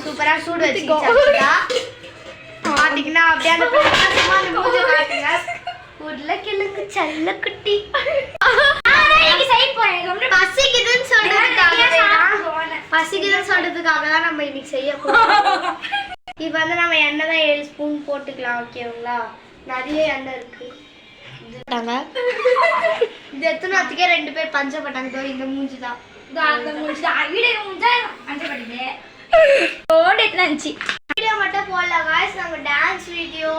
சூப்பரா சூடு வச்சுக்கிட்டா பாத்தீங்கன்னா அப்படியே அந்த மூஞ்ச காட்டுங்க. உருளைக்கிழங்கு செல்ல குட்டி பசிக்குதுன்னு சொல்றதுக்காக தான் நம்ம இன்னைக்கு செய்ய போறோம். இப்போ வந்து நம்ம எண்ணெய் தான் 7 ஸ்பூன் போட்டுக்கலாம். ஓகேங்களா? நிறைய எண்ணெய் இருக்கு. இது எத்தனை வச்சுக்கே 2 பேர் பஞ்சப்பட்டாங்க. இந்த மூஞ்சி தான் வீடியோ மட்டும் போடல காய்ஸ். நம்ம டான்ஸ் வீடியோ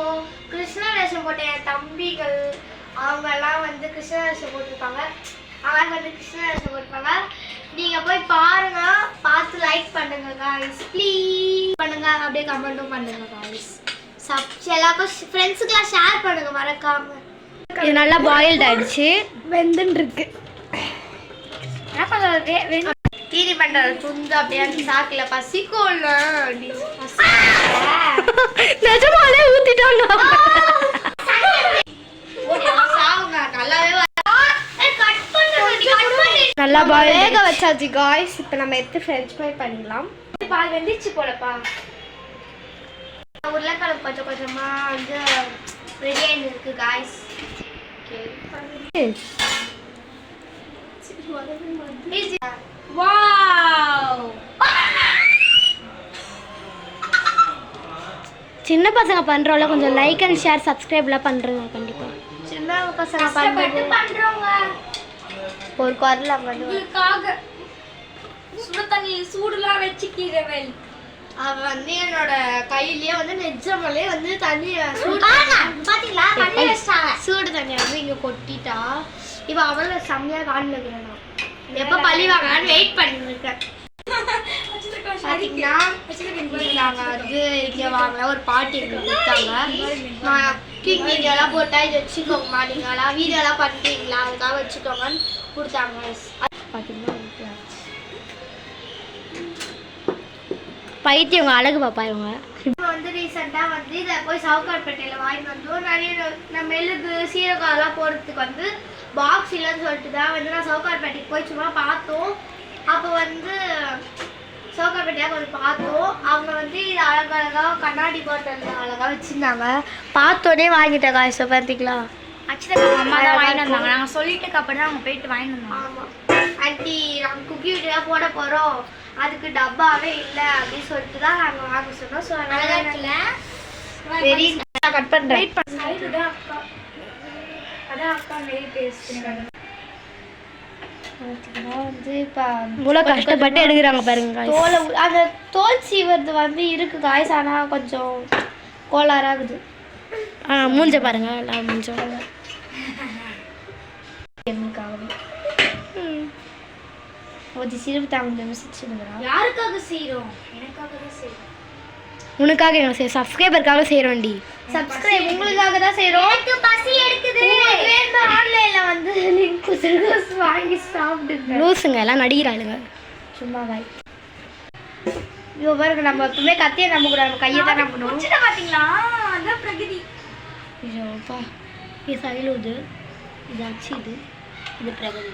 கிருஷ்ண வேஷம் போட்ட என் தம்பிகள் அவங்க எல்லாம் வந்து கிருஷ்ண வேஷம் போட்டிருப்பாங்க. அவங்க வந்து கிருஷ்ண வேஷம் போட்டிருப்பாங்க. நீங்க போய் பாருங்க, பார்த்து லைக் பண்ணுங்க காய்ஸ், ப்ளீஸ் பண்ணுங்க. அப்படியே கமெண்ட்டும் பண்ணுங்க காய்ஸ். எல்லாருக்கும் ஃப்ரெண்ட்ஸுக்கெல்லாம் ஷேர் பண்ணுங்க மறக்காம. இது நல்லா பாயில்ட் ஆயிடுச்சு, வெந்துன்னு இருக்கு. என்ன பண்ணுறது தீனி பண்றது துண்டு அப்படியே அந்த சாக்கில பசிக்கும்ல. நிஜமாலே ஊத்திட்டாங்க. நல்லா வேக வச்சாச்சு காய்ஸ். இப்போ நம்ம எடுத்து ஃப்ரெஞ்ச் ஃப்ரை பண்ணிடலாம். பால் வெந்துச்சு போலப்பா. உருளைக்கிழங்கு கொஞ்சம் கொஞ்சமா வந்து ரெடி ஆகிட்டு இருக்கு காய்ஸ். சின்ன பசங்க பண்றோம்ல, கொஞ்சம் லைக் அண்ட் ஷேர் சப்ஸ்கிரைப்லாம் பண்றோங்க. கண்டிப்பா சின்ன பசங்க பண்றோங்க. ஒரு குரல் அவங்களுக்காக சுடு தண்ணி சூடுலாம் வச்சுக்கிறவள். அவ வந்து என்னோட கையிலேயே வந்து நெஜமாலே வந்து தண்ணி பாத்தீங்களா தண்ணி வச்சாங்க. சூடு தண்ணியை வந்து இங்க கொட்டிட்டா. இப்போ அவளை செம்மையா காண்பிக்கிறேன். எப்போ பழி வாங்கலான்னு வெயிட் பண்ணிட்டு இருக்கேன். பார்த்தீங்கன்னா நாங்கள் வந்து இங்கே வாங்கலாம். ஒரு பாட்டி எங்களுக்கு கொடுத்தாங்க. நான் குக்கிங் வீடியோலாம் போட்டால் இது வச்சுக்கோங்கம்மா, நீங்களாம் வீடியோலாம் பண்ணுறீங்களா அதுக்காக வச்சுக்கோங்கன்னு கொடுத்தாங்க. பார்த்தீங்கன்னா பைத்தியவங்க அழகு பாப்பா இவங்க. இப்போ வந்து ரீசெண்டாக வந்து இதை போய் சவுகார்பேட்டையில் வாங்கிட்டு வந்தோம். நிறைய நம்ம மெழுகு சீரகம்லாம் போடுறதுக்கு வந்து பாக்ஸ் இல்லைன்னு சொல்லிட்டு தான் வந்து நான் சவுகார்பேட்டைக்கு போய் சும்மா பார்த்தோம். அப்போ வந்து சவுகார்பேட்டையாக கொஞ்சம் பார்த்தோம். அவங்க வந்து இது அழகழகாக கண்ணாடி பாட்டில் அழகாக வச்சுருந்தாங்க. பார்த்தோன்னே வாங்கிட்டேன் காய்ஸ். பார்த்தீங்களா? அம்மா தான் வாங்கிட்டு வந்தாங்க. நாங்கள் சொல்லிட்டு அப்புறம் தான் அவங்க போயிட்டு வாங்கிட்டு வந்தாங்க. ஆமாம் ஆண்டி, நாங்கள் குக்கி வீடியோலாம் போட போகிறோம், அதுக்கு டப்பாவே இல்லை அப்படின்னு சொல்லிட்டு தான் நாங்கள் வாங்க சொன்னோம். ஸோ அதனால் வெரி கட் பண்ணுறேன். வந்து இப்போ இவ்வளோ கஷ்டப்பட்டு எடுக்கிறாங்க பாருங்க. தோலை அந்த தோல் சீவது வந்து இருக்கு காய்ஸ், ஆனால் கொஞ்சம் கோளாறாகுது. மூஞ்ச பாருங்க, எல்லாம் மூஞ்சம் கொஞ்சம் சிரிப்பு தாங்க மிசிச்சுங்களா? யாருக்காக செய்கிறோம்? எனக்காக தான் செய்கிறோம். உனக்காக எங்களை செய்ய சப்ஸ்கிரைபருக்காக செய்கிறோண்டி. சப்ஸ்கிரைப் உங்களுக்காக தான் செய்கிறோம். எனக்கு பசி எடுக்குது. வேணும் ஆன்லைனில் வந்து லிங்க் வாங்கி சாப்பிடுங்க. லூசுங்க எல்லாம் நடிகிறாளுங்க சும்மா வாய். ஐயோ பாருங்க, நம்ம எப்பவுமே கத்தியை நம்ப கூடாது, நம்ம கையை தான் நம்பணும். பார்த்தீங்களா? அதான் பிரகதி. ஐயோப்பா, இது சைலூது, இது அச்சிது, இது பிரகதி.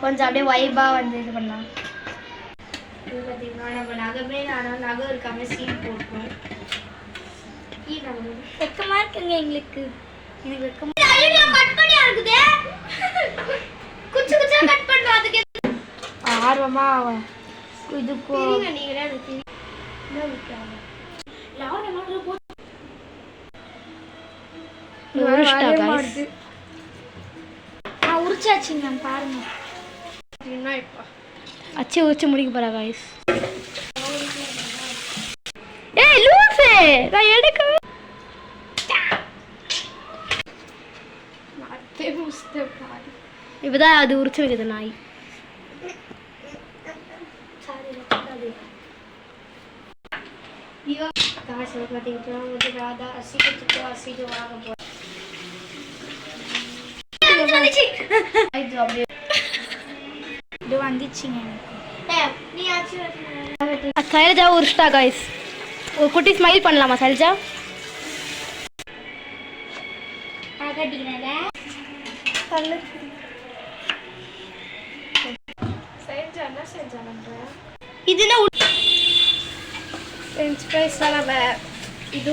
கொஞ்சம் அப்படியே வைபாக வந்து இது பண்ணலாம். இது பார்த்தீங்கன்னா நம்ம நகமே நகை இருக்காம சீன் போட்டோம். வெக்கமா இருக்குங்க எங்களுக்கு. எனக்கு வெக்கமா கட் பண்ணியா இருக்குது. குச்சி குச்சா கட் பண்ணுறோம். அதுக்கு ஆர்வமா இதுக்கு நீங்களே அது உரிச்சாச்சுங்க பாருங்க. அச்சி உரிச்சு முடிக்க போறா காய்ஸ். ஏய் லூசே, நான் எடுக்க இப்பதான் அது உரிச்சு வைக்குது நாய். இது வந்துச்சுங்க. சைலஜா உரிச்சிட்டா காய்ஸ். ஒரு குட்டி ஸ்மைல் பண்ணலாமா சைலஜா? இதுனா ஃப்ரெஞ்ச் ஃப்ரைஸ்லாம் நம்ம இது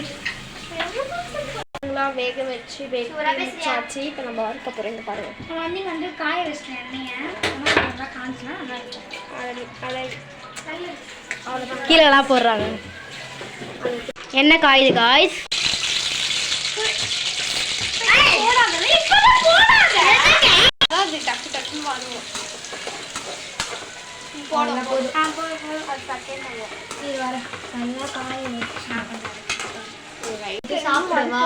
வேக வச்சு வச்சாச்சு. இப்போ நம்ம வறுக்க போகிறோம். இந்த பாருங்க வந்து காய வச்சிட்டேன் எண்ணெயை காய்ச்சினா நல்லா இருக்கும். கீழெல்லாம் போடுறாங்க. என்ன காயுது காய்ஸ்? டக்கு டக்குன்னு வாங்குவோம். சாப்பிடவா?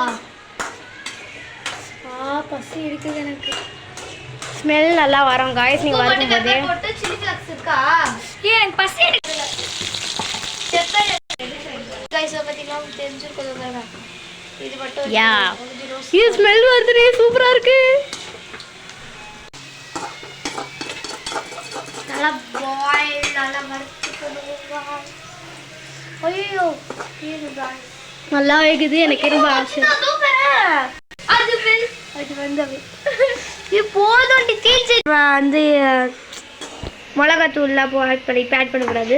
பசி இருக்குது எனக்கு. ஸ்மெல் நல்லா வரும் காய்ஸ். நீங்க வறுக்கும் போது போட்டு சில்லி ஃப்ளக்ஸ் இருக்கா? எனக்கு பசி எடுக்குது. காய்ஸ் பத்தினா தெரிஞ்சிருக்கோங்க. இது மட்டும் யா இது ஸ்மெல் வருதுனே சூப்பரா இருக்கு. நல்லா பாயில் நல்லா வறுத்துக்கணுங்க. ஐயோ இது காய்ஸ் நல்லா வேகுது. எனக்கு ரொம்ப ஆசை. அது வந்து இது போதும் தீர்ச்சி வந்து மிளகாத்தூள்லாம் ஆட் பண்ணக்கூடாது.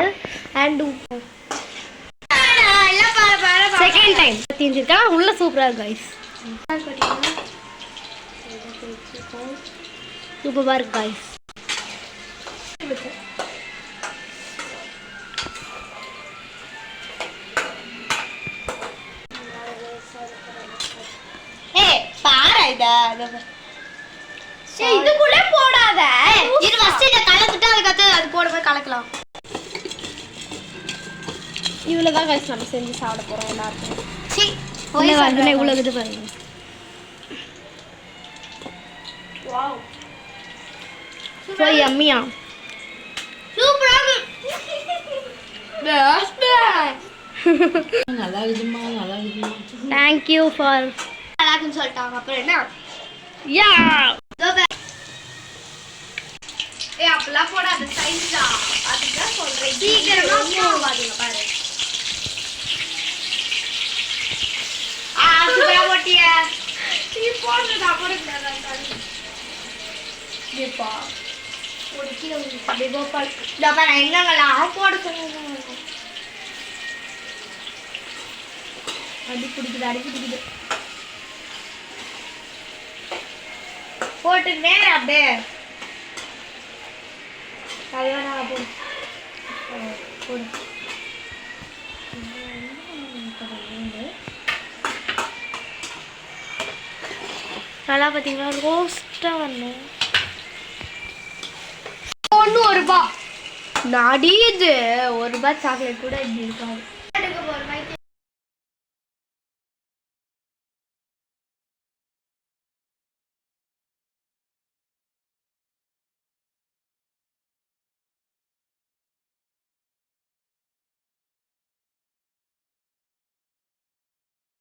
அண்ட் செகண்ட் டைம் தீஞ்சிருக்கா. உள்ள சூப்பராக இருக்கு காய்ஸ். சூப்பராக இருக்கு காய்ஸ். இதுக்குள்ளே போடாத. இது ஃபர்ஸ்ட் இத கலந்துட்டு அதுக்கு அது போடும்போது கலக்கலாம். இவ்வளோதான் காய்ஸ் நம்ம செஞ்சு சாப்பிட போகிறோம் எல்லாருக்கும். இவ்வளோ இது பாருங்க. வாவ் ஸோ யம்மியா சூப்பரா நல்லா இருக்குமா நல்லா இருக்குமா. தேங்க்யூ ஃபார் நல்லா இருக்குன்னு சொல்லிட்டாங்க. அப்புறம் என்ன? யா அப்பெல்லாம் போடாத சைஸ் தான். அதுதான் சொல்றேன். சீக்கிரமா போவாதீங்க பாரு. சூப்பரா போட்டிய. நீ போடுறது அப்புறம் இப்பா ஒரு கிலோ அப்படியே கோபால் இந்த பாரு எங்கெங்கெல்லாம் போட சொன்னாங்க. அடி பிடிக்குது. போட்டு நேரம் அப்படியே கல்யாணம் போடு. நல்லா பார்த்தீங்களா ரோஸ்ட்டாக வரணும். ஒன்று ₹1 நாடி இது ₹1 சாக்லேட் கூட இப்படி இருக்காது.